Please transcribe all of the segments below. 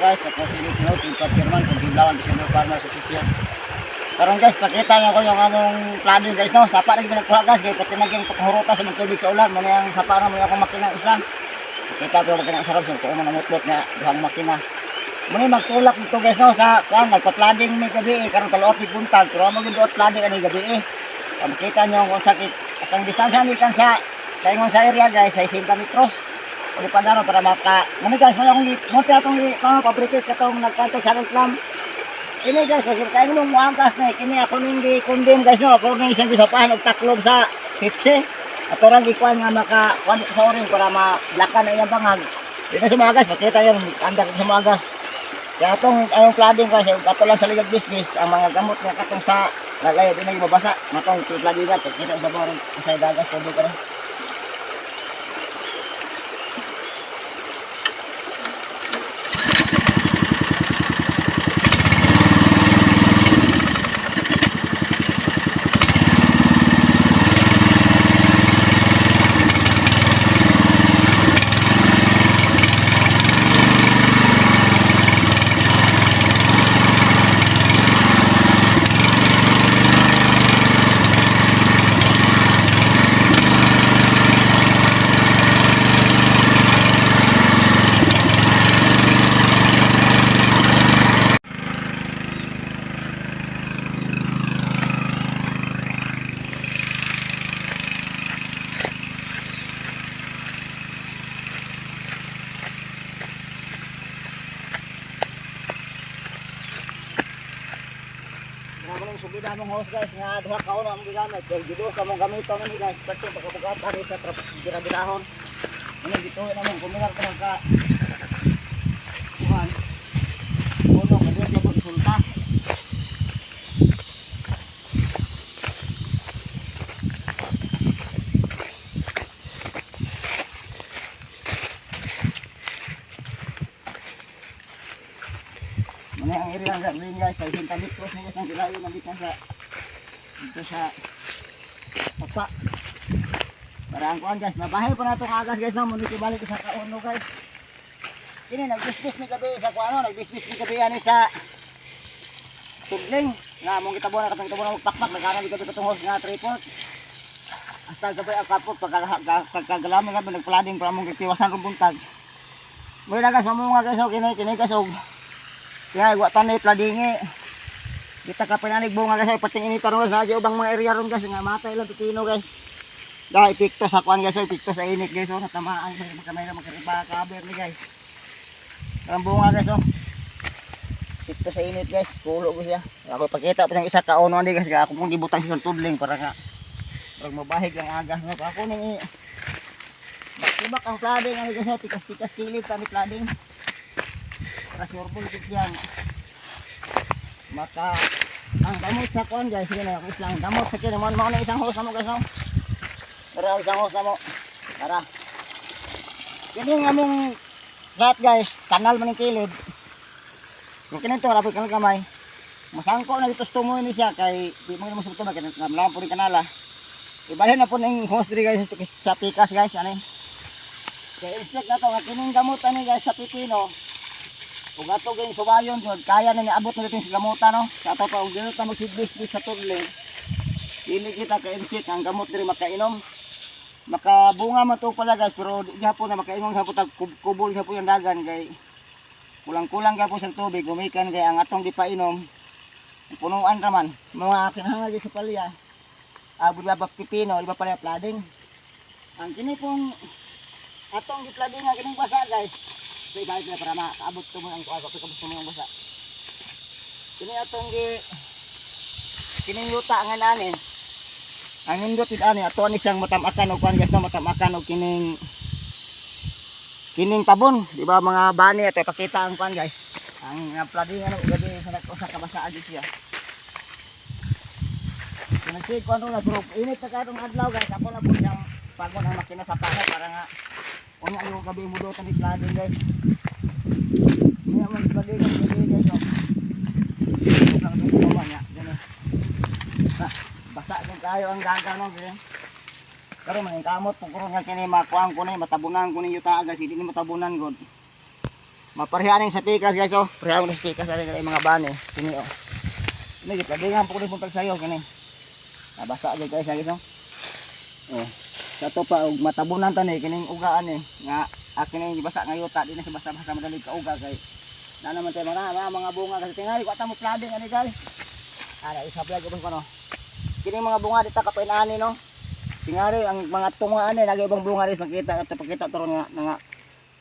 guys, ako si Lutino, Team Chairman, kung Biblawan, December Farmer Association. Karon guys, pakita niyo ko yung among planning guys, no? Sapa rin pinagkuha guys, kaya pati nagyang pagkahuruta sa mga tubig sa ulan, muna yung sapa na muna akong makina isa. Pakita ko yung makinang sarap, so kung namutlot na duhang makina. Muna magtulak nito guys, no? Sa kuhan, magpa-planning may gabi, karon kaluot ni buntag, pero magiging planning ani gabi eh. Makita niyo kung sakit, at ang distansya nikan sa kaingon sa area guys, ay 50 metros. Uli pa na para maka, muna guys, muna akong munti atong pabricate katong nagkanto sa reklam. Ini guys, kasi kain nung muangkas na kini ako nung di-condemn guys, no? Ako nung isang gisapahan og taklob sa Pepsi. Ato ra gikuan nga maka kuan sa oring para mablakan na iyang bangag. Dito sa mga guys, makita yung andak sa mga gas. Kaya atong flooding guys, ato lang sa ligag bisbis ang mga gamot nga katong sa lalay di na mabasa. Matong flooding gat, kita sa barong sa dagas tubig ka. Sugida mong host guys nga duha ka una mong gigamit kay gido ka mong gamiton ni guys pagto pagkabugat ari sa birabirahon ini dito na mong kumilar ka kuhan uno ka din sa sulta muna ang area nga rin guys ay 50 metros na guys ang kilayo nandito sa papa para ang kuhan guys mabahay pa na itong agas guys na muna balik sa kauno guys ini nagbisbis ni gabi sa kuano nagbisbis ni gabi ani sa tudling nga mong kitabuan na katong kitabuan na magpakpak nagkana di gabi katong host nga tripod hasta gabay ang kapot pagkagalami nga nagpalading para mong kitiwasan kong buntag muna guys mamunga guys o kini guys o kaya iwatan na ipladingi kita ka pinanig bunga guys pating initan guys na ubang mga area ron guys nga matay lang pipino guys dahil epekto sa kuan guys epekto sa init guys natamaan sa kamay na magkariba kaber ni guys ang bunga guys epekto sa init guys kulo ko siya ako pakita pa ng isa ka ono ni guys ako kung gibutang sa tudling para nga pag mabahig ang agas no ako nang bakibak ang flooding ani guys tikas kilid kami flooding kasurbol yan maka ang damot sa kuan guys sige na ako islang damot sa kini mo na isang hose mo guys no para isang hose mo para kini nga mong rat guys kanal man ang kilid kung kini to rapid kami kamay masangko na dito tumo ni siya kay di mo masugto ba kini namlan po ni kanala ibalhin na po ning hose diri guys sa pikas guys ani kay inspect na to nga kining gamot ani guys sa pipino ug ato gin subayon jud kaya na niabot na dito sa gamutan no sa ato pa ug dili ta magsidbis sa tudling dili kita ka inspect ang gamot diri makainom makabunga man to pala guys pero di hapon na makainom hapon tag kubol hapon yung dagan kay kulang-kulang gyapon sa tubig gumikan kay ang atong gipainom punuan ra man mga kinahanglan sa palya abot ba pipino iba pala flooding ang kini pong atong giplading nga kining basa guys kaya balik na para makaabot ko mo ang kuha kapag gusto mo yung basa kini atong kining yuta nga nani ang nindot ani ato ni siyang matamakan o kuhan guys na matamakan o kining tabon di ba mga bani ato ipakita ang kuhan guys ang flooding ano gabi sa kabasaan dito siya nagsig ko ano na group init na karong adlaw guys ako na po siyang pagod ang makina sa pahay para nga unya yung gabi mo doon ni flooding guys unya man flooding guys no ang gabi mo niya ganun basa din kayo ang daga no ganyan pero man kamot pagkuro nga kini makuang ko na matabunan ko ni yuta guys hindi ni matabunan god Maparehaning sa pikas guys oh. Parehaning sa pikas sa mga bani. Kini oh. Ini gitladingan po ko puntag sayo kini. Nabasa gyud guys oh. Oh. Sa to pa og matabunan tani kining ugaan ni nga akin gibasa nga yuta di na siya basta-basta madali ka uga kay na naman tayo mga bunga kasi tingali ko ata mo flooding ani guys. Ara isa vlog ko no. Kining mga bunga dita kapainani no. Tingali ang mga tunga ani nagibang bunga ris makita at pakita turon nga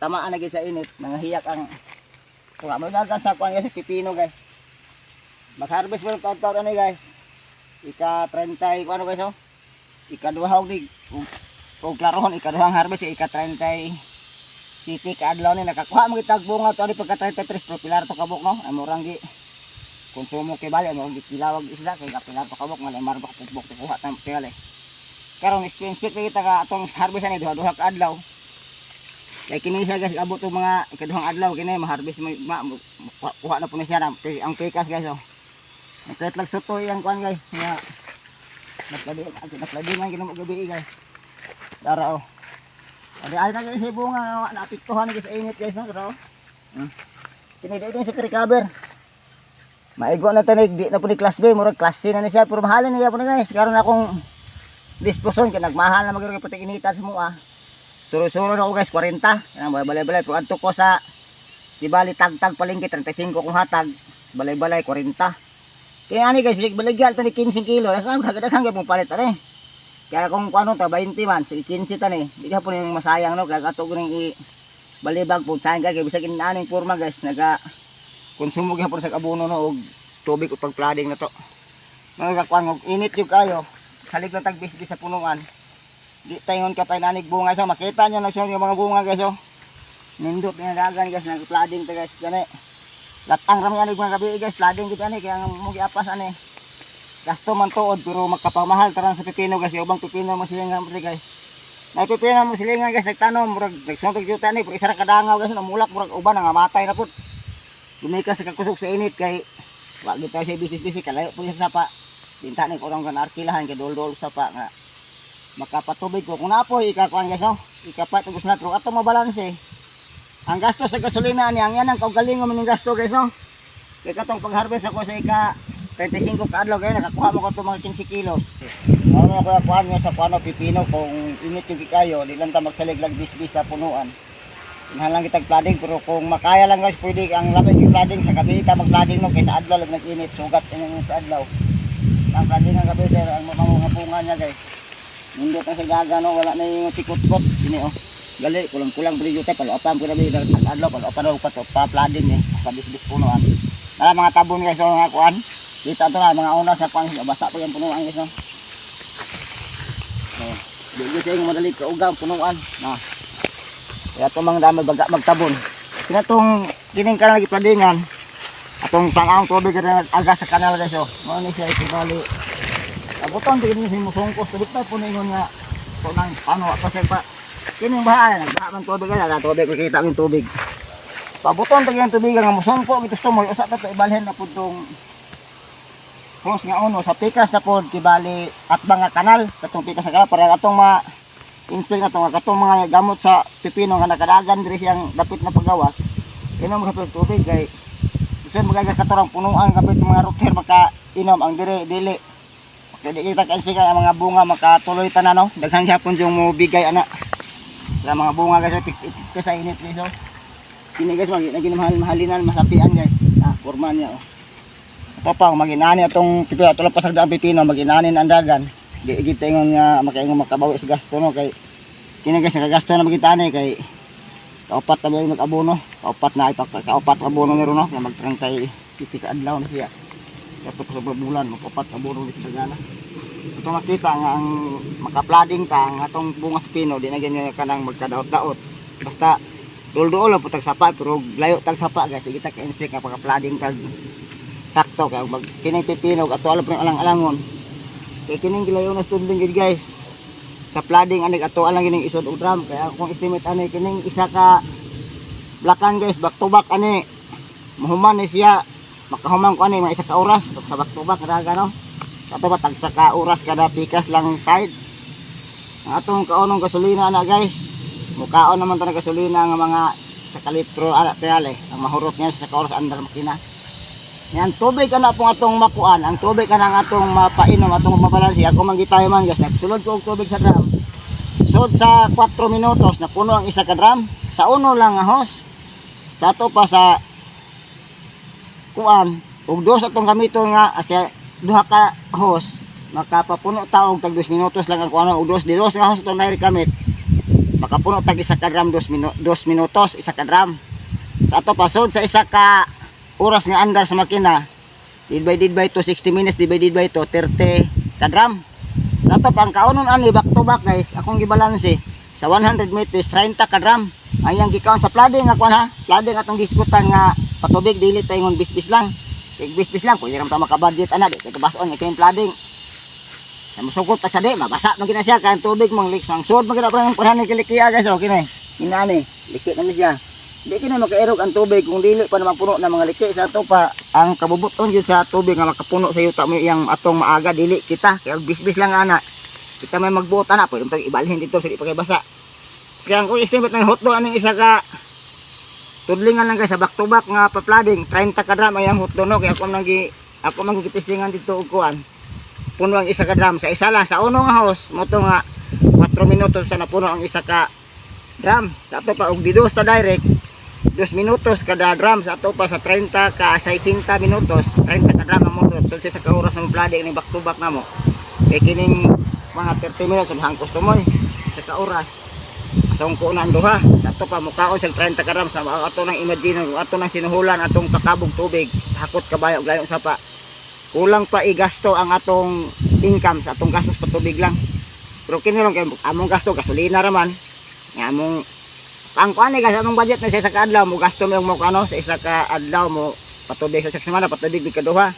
tamaan lagi sa init, nangahiyak ang tunga mo dagan sa kuan guys pipino guys. Mag-harvest mo taon ani guys. Ika 30 ko ano guys oh. Ika duha og og klarohon ika duhang harvest ika 30 city kaadlaw ni nakakuha mo gitag bunga to ani pagka 33 pro pilar to kabuk no. Ay murang gi konsumo kay bali mo gilawag isda kay kapilar to kabuk nga marbak tubok kuha ta tingali. Karon spin-spin kita ka atong harvest ani duha-duha ka adlaw. Kaya kini siya guys abot og mga ikaduhang adlaw kini ma-harvest mo kuha na po ni siya ang pikas guys oh. Nakait lang suto yang kuan guys nga nakladi man kinamo gabi guys. Dara oh. Ada ay na guys bunga naapektuhan ni sa init guys no dara oh. Kini din sa recover. Maigo na tanig di na po ni class B murag class C na ni siya pero mahalin niya po ni guys karon akong disposon kay nagmahal na magiro pati initan sa mua. Suro-suro na ko guys 40. Yan balay-balay pero adto ko sa dibali tag-tag palengke 35 kung hatag. Balay-balay 40. Kaya ani guys baligyan tani 15 kilo. Dagdagan gyud mo palit ani. Kaya kung ano ta 20 man, sige 15 tani. Di ka po ning masayang no kay ato ning i balibag pud sayang kay bisag inaning porma guys naga konsumo gyapon sa abono no og tubig ug pag-flooding na to. Nagakuan og init jud kayo. Salig na tagbisbis sa punuan. Di tayon ka pa nanig bunga so makita niyo na yung mga bunga guys oh. Nindot na dagan guys nag flooding ta guys gani. Latang rami anig mga gabi guys flooding gid ani kaya mo giapas ani. Gasto man tuod pero magkapamahal taran sa pipino guys ubang pipino mo silingan mo guys. Nay pipino mo silingan guys nagtanom murag nagsuntog juta ni pero isa ra kadangaw guys namulak murag uban nga matay na pud. Dumika sa kakusog sa init kay wa gid tayo sa bisbis kalayo pud sa sapa. Dinta ni ko tong kan arkilahan kay dol-dol sa pa nga makapatubig ko kung napoy ikakuan guys oh ikapat ug na pero ato mabalanse ang gasto sa gasolina ni ang yan ang kaugalingon maning gasto guys no kay katong pag-harvest ako sa ika 35 ka adlaw kay nakakuha mo ko to mga 15 kilos ano ko kuan nga sa kuano pipino kung init yung kayo di lang ta magsalig lang bisbis sa punuan lang kitag flooding pero kung makaya lang guys pwede ang lamig yung flooding sa gabi ta mag-flooding no kay sa adlaw lang nag-init sugat init sa adlaw ang flooding ang gabi sir ang mga bunga niya guys hindi pa sa gaga no wala na yung tikot-kot ini oh gali kulang-kulang bili jute paluapan pura bili dag adlaw paluapan daw pato pa flooding eh sa bisbis punuan para mga tabon guys so nga kuan dito to na mga una sa kuan basa pa yung punuan guys no oh di sa yung madali ka ugang punuan na kaya to mga dami magtabon kinatong kining kanal lagi floodingan atong pangaong tubig na aga sa kanal guys oh mo ni siya ibali abuton tigin ni musungkos tubig pa po ningon nga to nang pano pa sa pa kining bahay nagbaha man tubig na tubig ko kita ang tubig pabuton tigin tubig nga musungko gitos to mo usa ta ibalhin na pud tong hose nga uno sa pikas na pud kibali at mga kanal katong pikas sa kanal para atong inspect na to nga katong mga gamot sa pipino nga nakadagan diri siyang dapit na paggawas inom ra tubig kay bisan magaga katorang punuan kapit mga router maka inom ang dili jadi kita ka-inspect ang mga bunga makatuloy tanan no daghang gyapon yung mo bigay ana sa mga bunga guys ito sa init guys oh kini guys maghalinan masapian guys forma niya oh ito pa maginani atong pipino ato lang pasagdaan pipino maginani ang dagan di kita ingon nga makaingon makabawi sa gasto no kay kini guys nakagasto na magitani kay kaupat na ba mag-abono kaupat na kaupat abono meron no nga mag-30 ka adlaw na siya dapat sa bulan mag-kaupat abono sa dagana ito makita nga ang maka-flooding ta ang atong bunga pipino di na ganyan kanang magkadaot-daot basta dul-duol po tag sapa pero layo tag sapa guys di kita ka-inspect nga pagka-flooding tag sakto kay mag kining pipino ato alam alang-alangon kay kining gilayo na stunding gid guys sa flooding anig ato alang gining isod og drum kaya kung estimate ani kining isa ka blakan guys back to back ani mahuman ni siya makahuman ko ani mga isa ka oras sa back to back raga no ato ba tag sa ka oras kada pikas lang side ang atong kaunong gasolina na guys mukaon naman ta gasolina nga mga sa kalitro ala tayale ang mahurot niya sa oras andar makina. Yan tubig kana pong atong makuan, ang tubig kana nga atong mapainom atong mabalansi. Ako man gitayo man guys, nagsulod ko og tubig sa drum. Sud sa 4 minutos na puno ang isa ka drum. Sa uno lang nga hose. Sa ato pa sa kuan, ug dos atong gamiton nga asya duha ka hose, makapapuno ta og tag 2 minutos lang ang kuan, ug dos nga hose atong nairi gamit. Makapuno tag isa ka drum 2 minutos isa ka drum. Sa ato pa sud sa isa ka oras nga andar sa makina, divided by 2 60 minutes divided by 2 30 ka drum. Sa ato pang kaunon ani back to back guys, akong gibalanse sa 100 meters 30 ka drum. Ayang gikaon sa flooding nga kuan ha, flooding atong diskutan nga patubig dili tay ngon bis-bis lang. Kay bis-bis lang pwede ra ta maka-budget ana di kay bason kay flooding. Sa musukot ta sa di mabasa man gina siya kan tubig mang leaks ang sud man gina pa nang panani kilikiya guys okay na. Inani, likit na ni siya. Di kini makaerog ang tubig kung dili pa naman puno ng mga liki. Sa ato pa ang kabubuton yun sa tubig nga makapuno sa yuta mo iyang atong maaga dili kita kaya bis-bis lang ana kita may magbuot ana pwede mo ibalhin dito sa di pa kay basa. Kaya kung estimate ng hotdog aning isa ka tudlingan lang guys sa back to back nga pa-flooding 30 ka drum ayang hotdog no kaya ako man gitistingan dito og kuan puno ang isa ka drum sa isa lang sa uno nga hose mo to nga 4 minutos sa napuno ang isa ka drum. Sa ato pa og didos ta direct 2 minutos kada drum. Sa ato pa sa 30 ka 60 minutos 30 ka drum ang motor so sa ka oras ng flooding ni back to back namo kay kining mga 30 minutes sa hang customer sa ka oras asong kunan duha. Sa ato pa mukaon sa 30 ka drum sa ato nang imagine ato nang sinuhulan atong kakabog tubig hakot kabayo og layo sa pa kulang pa igasto ang atong income sa atong gastos patubig lang. Pero kini lang kay among gasto gasolina ra man nga among ang kuan guys among budget na sa isa ka adlaw mo gasto mo ano sa isa ka adlaw mo patubig sa semana patubig kaduha.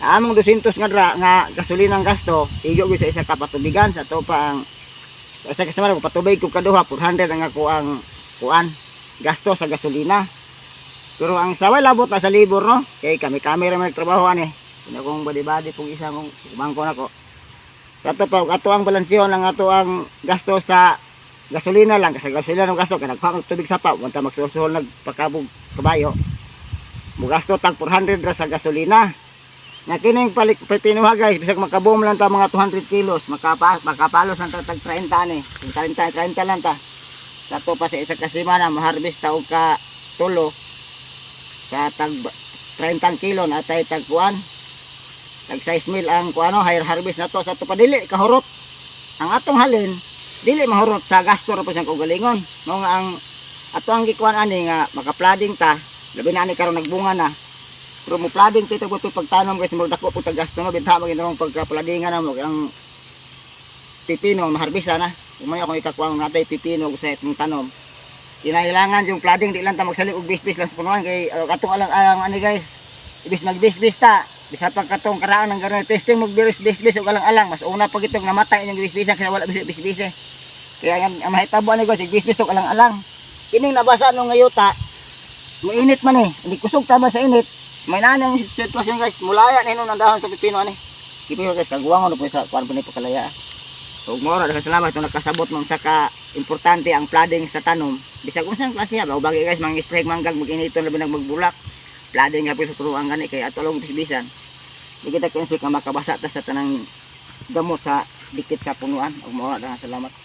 Among 200 nga gasolina ang gasto igo sa isa ka patubigan. Sa to pa ang sa isa ka semana patubig ko kaduha 400 ang ako ang kuan gasto sa gasolina. Pero ang saway labot na sa libor no kay kami ra man nagtrabaho ani ina kong badi-badi pong isa kong bangko nako. Sa to pa ato ang balansyon ang ato ang gasto sa gasolina lang kasi gasolina ng gasto kay nagpang tubig sapa wanta magsuhol nagpakabog kabayo mo gasto tag 400 ra sa gasolina nga kining pinuha guys bisag makaboom lang ta mga 200 kilos makapalos lang ta tag 30 ani 30 lang ta. Sa to pa sa isa ka semana ma-harvest ta og ka tulo sa tag 30 kilo na tay tag kuan tag 6 mil ang kuano higher harvest na to. Sa to pa dili kahurot ang atong halin dili mahurot sa gasto ra pa siyang kaugalingon no nga ang ato ang gikuan ani nga maka-flooding ta labi na ani karon nagbunga na pero mo flooding tito buto pagtanom guys mo dako pud gasto no bintha magindong pagka-floodingan na mo ang pipino maharbisa na umay ako ikakuang natay pipino sa itong tanom kinailangan yung flooding di lang ta magsali og bis-bis lang sa punuan kay katong alang ani guys ibis magbis-bis ta bisa pag katong karaan ng gano'n testing mag-bis-bis og alang-alang mas una pag itong namatay inyong bis-bisan kaya wala bis-bis kaya ang mahitabo ni guys bis-bis og alang-alang kining nabasa nung ngayuta mainit man hindi kusog tama sa init may nanang sitwasyon guys mulaya na hinon ang dahon sa pipino ani kipino guys kaguwangon po sa kuan po ni pakalaya. So mora daghang salamat kung nakasabot mong saka importante ang flooding sa tanom bisag unsang klase ba bagay guys mga spray manggag mag-initon labi magbulak flooding nga po sa turuan gani kay ato lang bisbisan di kita kung makabasa ta sa tanang gamot sa dikit sa punuan ug mora daghang salamat.